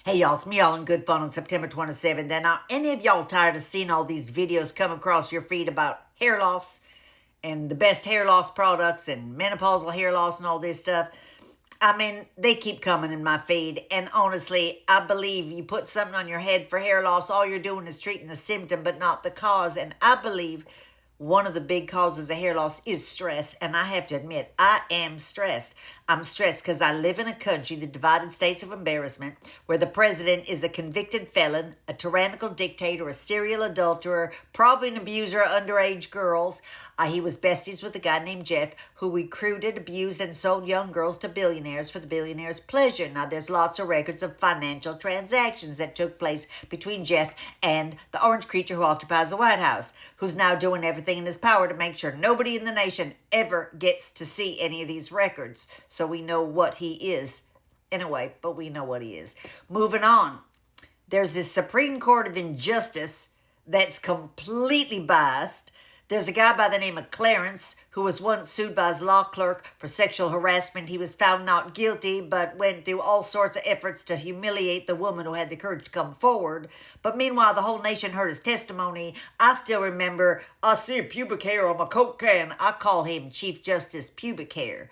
Hey y'all, it's me, y'all, in good fun on September 27th. And are any of y'all tired of seeing all these videos come across your feed about hair loss and the best hair loss products and menopausal hair loss and all this stuff? I mean, they keep coming in my feed. And honestly, I believe you put something on your head for hair loss, all you're doing is treating the symptom, but not the cause. And I believe one of the big causes of hair loss is stress. And I have to admit, I am stressed. I'm stressed because I live in a country, the divided states of embarrassment, where the president is a convicted felon, a tyrannical dictator, a serial adulterer, probably an abuser of underage girls. He was besties with a guy named Jeff who recruited, abused, and sold young girls to billionaires for the billionaires' pleasure. Now, there's lots of records of financial transactions that took place between Jeff and the orange creature who occupies the White House, who's now doing everything in his power to make sure nobody in the nation ever gets to see any of these records. So we know what he is in a way, but we know what he is. Moving on, there's this Supreme Court of Injustice that's completely biased. There's a guy by the name of Clarence who was once sued by his law clerk for sexual harassment. He was found not guilty, but went through all sorts of efforts to humiliate the woman who had the courage to come forward. But meanwhile, the whole nation heard his testimony. I still remember, I see a pubic hair on my Coke can. I call him Chief Justice Pubic Hair.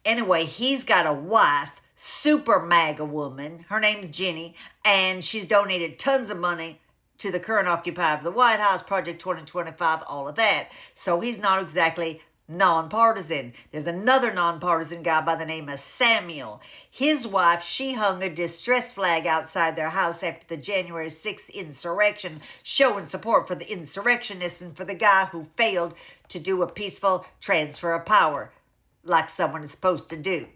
Anyway, he's got a wife, super MAGA woman. Her name's Jenny, and she's donated tons of money to the current occupier of the White House, Project 2025, all of that. So he's not exactly nonpartisan. There's another nonpartisan guy by the name of Samuel. His wife, she hung a distress flag outside their house after the January 6th insurrection, showing support for the insurrectionists and for the guy who failed to do a peaceful transfer of power like someone is supposed to do.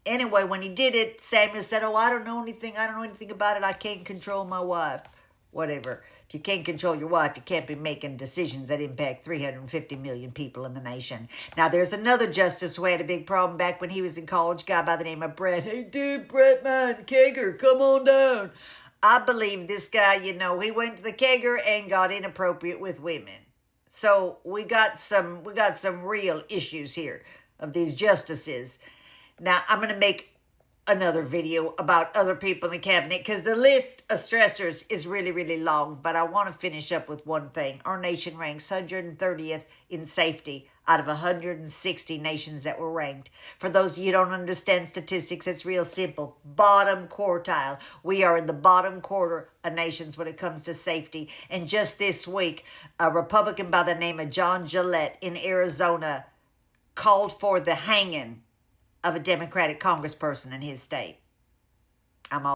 Anyway, when he did it, Samuel said, oh, I don't know anything about it. I can't control my wife. Whatever. If you can't control your wife, you can't be making decisions that impact 350 million people in the nation. Now, there's another justice who had a big problem back when he was in college, a guy by the name of Brett. Hey, dude, Brett Man, Kager, come on down. I believe this guy, he went to the Kager and got inappropriate with women. So we got some real issues here of these justices. Now, I'm going to make another video about other people in the cabinet because the list of stressors is really, really long, but I want to finish up with one thing. Our nation ranks 130th in safety out of 160 nations that were ranked. For those of you who don't understand statistics, it's real simple. Bottom quartile. We are in the bottom quarter of nations when it comes to safety. And just this week, a Republican by the name of John Gillette in Arizona called for the hanging of a Democratic congressperson in his state. I'm all